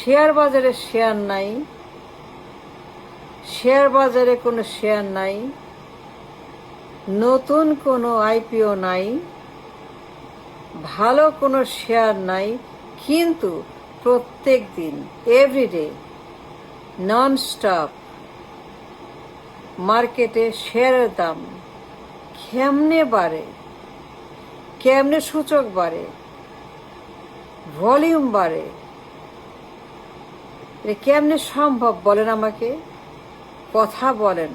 Share বাজারে share নাই, share বাজারে কোনো শেয়ার নাই, নতুন কোনো আইপিও নাই, ভালো কোনো শেয়ার নাই, কিন্তু প্রত্যেক দিন এভরিডে নন স্টপ মার্কেটে শেয়ারের দাম কেমনে বাড়ে, কেমনে সূচক বাড়ে, ভলিউম বাড়ে, এটা কেমনে সম্ভব বলেন আমাকে? কথা বলেন,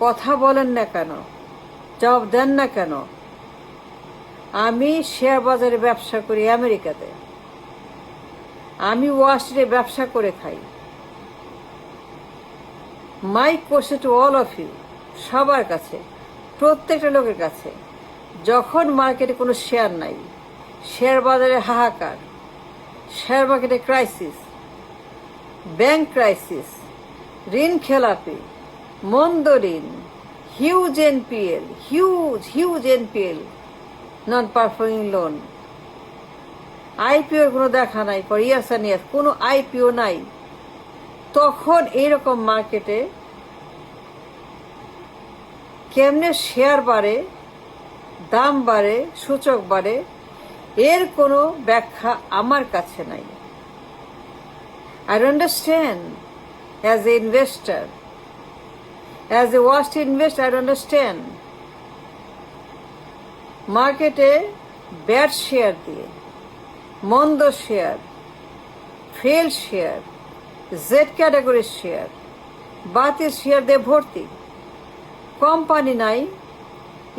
কথা বলেন না কেন? জবাব দেন না কেন? আমি শেয়ার বাজারে ব্যবসা করি আমেরিকাতে, আমি ওয়াল স্ট্রিটে ব্যবসা করে খাই। My question to all of you, সবার কাছে, প্রত্যেকটা লোকের কাছে, যখন মার্কেটে কোনো শেয়ার নাই, শেয়ার বাজারে হাহাকার, শেয়ার মার্কেটে ক্রাইসিস, ব্যাংক ক্রাইসিস, ঋণ খেলাপি, মন্দ ঋণ, huge NPL, huge NPL, non performing loan, আইপিওর কোনো দেখা নাই, ফর ইয়ার্স অ্যান্ড ইয়ার্স কোনো আইপিও নাই, তখন এইরকম মার্কেটে কেমনে শেয়ার বাড়ে, দাম বাড়ে, সূচক বাড়ে, এর কোনো ব্যাখ্যা আমার কাছে নাই। I don't understand as an investor, as a Wall Street investor, I don't understand. মার্কেটে ব্যাড শেয়ার দিয়ে, মন্দ শেয়ার, ফেল শেয়ার, জেড ক্যাটাগরির শেয়ার, বাতিল শেয়ার দিয়ে ভর্তি। কোম্পানি নাই,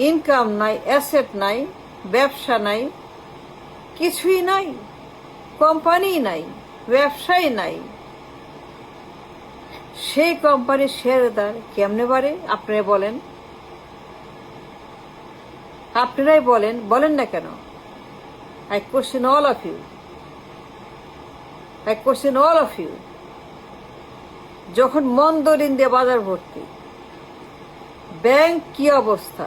ইনকাম নাই, অ্যাসেট নাই, ব্যবসা নাই, কিছুই নাই, কোম্পানি নাই, ব্যবসাই নাই। সেই কোম্পানির শেয়ারের দাম কেমনে বাড়ে আপনারা বলেন? আপনারাই বলেন, বলেন না কেন? I question all of you. I question all of you. যখন মন্দ ঋণ দিয়ে বাজার ভর্তি, ব্যাংক কি অবস্থা,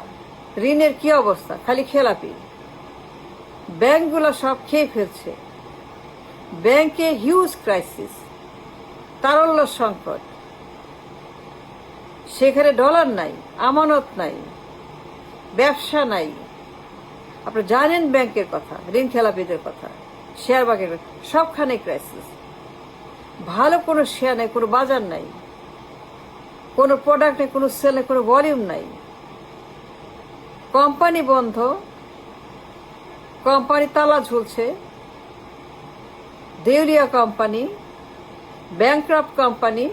ঋণের কি অবস্থা, খালি খেলাপি, ব্যাংকগুলো সব খেয়ে ফেলছে, ব্যাংকে হিউজ ক্রাইসিস, তারল্য সংকট, সেখানে ডলার নাই, আমানত নাই, ব্যবসা নাই। আপনি জানেন ব্যাংকের কথা, ঋণ খেলাপিদের কথা, শেয়ার বাজারের সবখানে ক্রাইসিস, ভালো কোনো শেয়ার নাই, কোনো বাজার নাই, কোনো প্রোডাক্ট নেই, কোনো সেল নেই, কোনো ভলিউম নাই, কোম্পানি বন্ধ, কোম্পানি তালা ঝুলছে, দেউলিয়া কোম্পানি, ব্যাংক্রাফট কোম্পানি।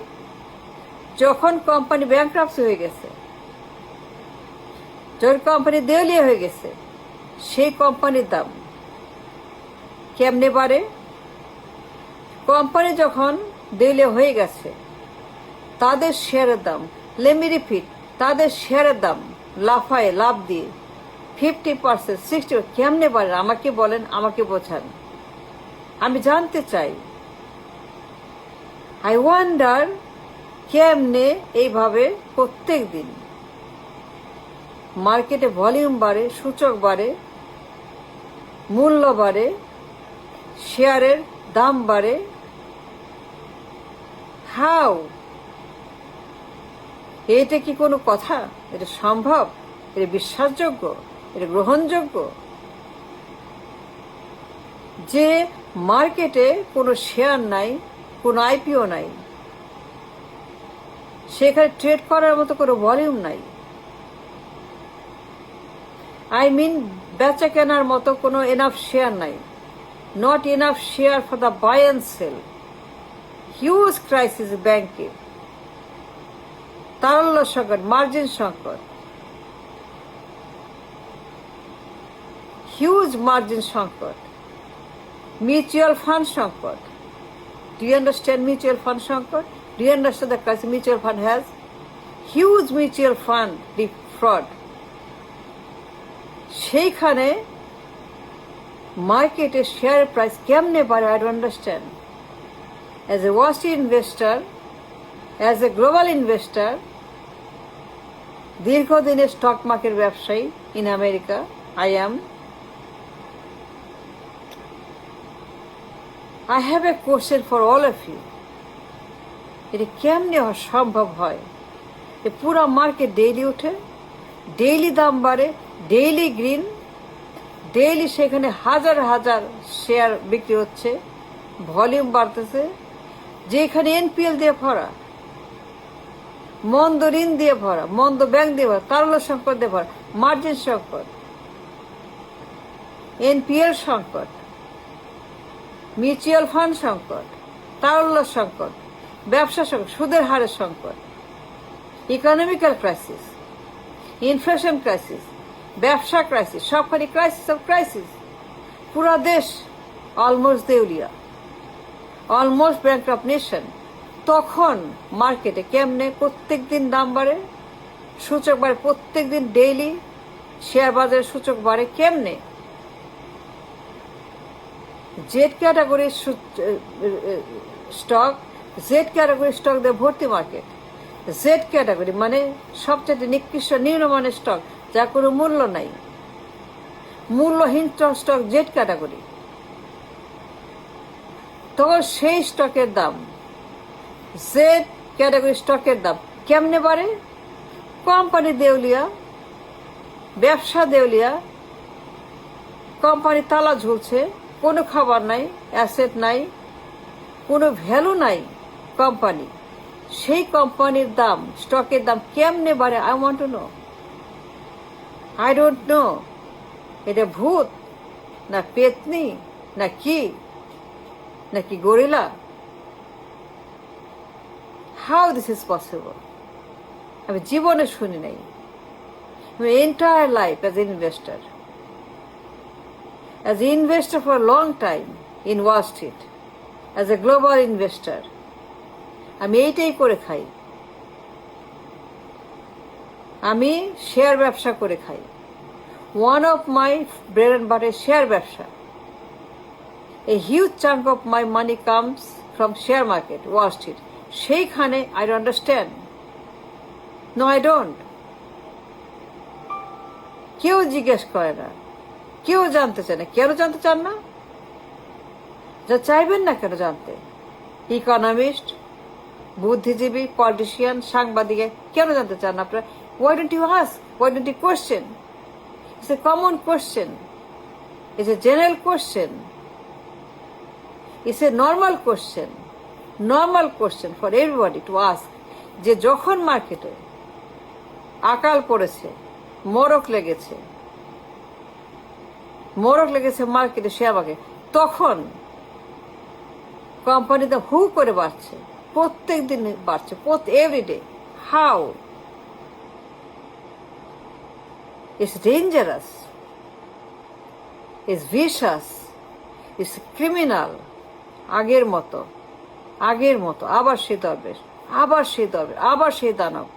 যখন কোম্পানি ব্যাংক্রাফট হয়ে গেছে, যখন কোম্পানি দেউলিয়া হয়ে গেছে, সেই কোম্পানির দাম কেমনে বাড়ে? কোম্পানি যখন দেউলিয়া হয়ে গেছে, তাদের শেয়ারের দাম, লেট মি রিপিট, তাদের শেয়ারের দাম লাফায়, লাভ দিয়ে 50%, 60% কেমনে বাড়ে? আমাকে বলেন, আমাকে বোঝান, আমি জানতে চাই। আই ওয়ান্ডার কেমনে এইভাবে প্রত্যেক দিন মার্কেটে ভলিউম বাড়ে, সূচক বাড়ে, মূল্য বাড়ে, শেয়ারের দাম বাড়ে। হাউ? এটা কি কোনো কথা? এটা সম্ভব? এটা বিশ্বাসযোগ্য? এটা গ্রহণযোগ্য? যে মার্কেটে কোনো শেয়ার নাই, কোনো আইপিও নাই, সেখানে ট্রেড করার মতো কোনো ভলিউম নাই, আই মিন বেচা কেনার মতো কোনো এনাফ শেয়ার নাই, not enough share for the buy and sell, huge crisis ব্যাংকে, তারল্য সংকট, মার্জিন সংকট, হিউজ মার্জিন সংকট, মিউচুয়াল ফান্ড সংকট। Do you understand mutual fund সংকট? Do you understand the crisis mutual fund has? Huge mutual fund fraud. সেইখানে মার্কেটে share price কেমনে বাড়ে? I don't understand. As a Wall Street investor, as a global investor, দীর্ঘদিনের stock market ব্যবসায়ী in America, I am. I have a question for all of you. এটা কেমনে সম্ভব হয়? এ পুরা মার্কেট ডেইলি ওঠে, ডেইলি দাম বাড়ে, ডেইলি গ্রিন, ডেইলি সেখানে হাজার হাজার শেয়ার বিক্রি হচ্ছে, ভলিউম বাড়তেছে, যেখানে এনপিএল দিয়ে ভরা, মন্দ ঋণ দিয়ে ভরা, মন্দ ব্যাংক দিয়ে ভরা, তারল্য সংকট দিয়ে ভরা, মার্জিন সংকট, এনপিএল সংকট, মিউচুয়াল ফান্ড সংকট, তারল্য সংকট, ব্যবসা সংকট, সুদের হারের সংকট, ইকোনমিক্যাল ক্রাইসিস, ইনফ্লেশন ক্রাইসিস, ব্যবসা ক্রাইসিস, সবখানি ক্রাইসিস অফ ক্রাইসিস। পুরা দেশ অলমোস্ট দেউলিয়া, অলমোস্ট ব্যাংকরাপ্ট নেশন। তখন মার্কেটে কেমনে প্রত্যেক দিন দাম বাড়ে, সূচক বাড়ে, প্রত্যেক দিন ডেইলি শেয়ার বাজারের সূচক বাড়ে কেমনে? জেড ক্যাটাগরির স্টক, জেড ক্যাটাগরির স্টক দিয়ে ভর্তি মার্কেট। জেড ক্যাটাগরি মানে সবচেয়ে নিকৃষ্ট নিম্নমানের স্টক, যার কোনো মূল্য নাই, মূল্যহীন স্টক জেড ক্যাটাগরি। তখন সেই স্টকের দাম, জেড ক্যাটাগরি স্টকের দাম কেমনে বাড়ে? কোম্পানি দেউলিয়া, ব্যবসা দেউলিয়া, কোম্পানি তালা ঝুলছে, কোনো খাবার নাই, অ্যাসেট নাই, কোনো ভ্যালু নাই কোম্পানি। সেই কোম্পানির দাম, স্টকের দাম কেমনে বাড়ে? I want to know, I don't know. এটা ভূত না পেতনি না কি, নাকি gorilla? How this is possible? আমি জীবনে শুনি নাই। Entire life as investor, as an investor for a long time in Wall Street, as a global investor, আমি এইটাই করে খাই। আমি শেয়ার ব্যবসা করে খাই। One of my bread and butter is share ব্যবসা। A huge chunk of my money comes from share market, Wall Street. সেইখানে I don't understand. No, I don't. কেউ জিজ্ঞেস করে না, কেউ জানতে চায় না। কেন জানতে চান না? যা চাইবেন না কেন জানতে? ইকোনমিস্ট, বুদ্ধিজীবী, পলিটিশিয়ান, সাংবাদিক কেন জানতে চান আপনারা? Why don't you ask? Why don't you question? It's a common question. It's a general question. It's a normal question. Normal question for everybody to ask. যে যখন মার্কেটে আকাল পড়েছে, মরক লেগেছে মার্কেটে, শেয়ার মার্কেট, তখন কোম্পানিতে হু করে বাড়ছে, প্রত্যেক দিন বাড়ছে, everyday. How? It's dangerous, it's vicious, it's criminal. আগের মতো আবার সেই দরবেশ, আবার সেই দানব।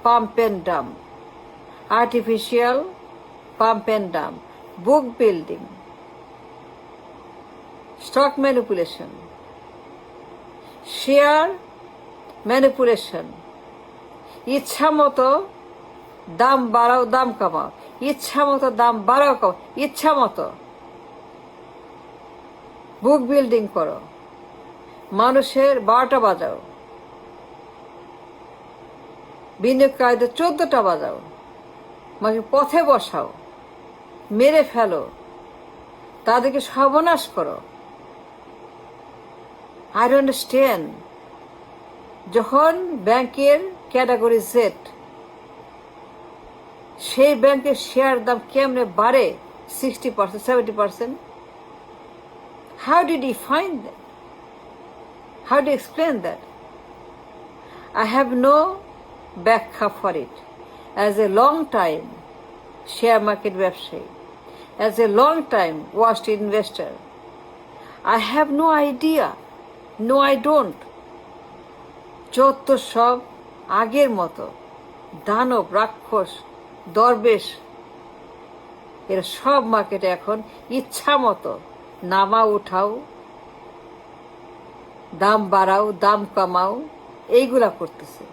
Pump and dump, artificial pump and dump, book building, stock manipulation, share manipulation, ইচ্ছা মতো দাম বাড়াও, দাম কমাও, ইচ্ছা মতো দাম বাড়াও, কমাও, ইচ্ছা মতো বুক বিল্ডিং করো, মানুষের 12টা বাজাও, বিনিয়োগকারীদের 14টা বাজাও, মানে পথে বসাও, মেরে ফেলো, তাদেরকে সর্বনাশ করো। I don't understand. যখন ব্যাংকের ক্যাটাগরি জেড, সেই ব্যাংকের শেয়ার দাম কেমনে বাড়ে 60%, 70%? How did he find that? How do you explain that? I have no ব্যাখ্যা for it. As a long time share market ব্যবসায়ী, as a long time Wall Street investor, I have no idea. No, I don't. যত সব আগের মতো দানব, রাক্ষস, দরবেশ, এরা সব মার্কেটে এখন ইচ্ছা মতো নামা উঠাও, দাম বাড়াও, দাম কমাও, এইগুলা করতেছে।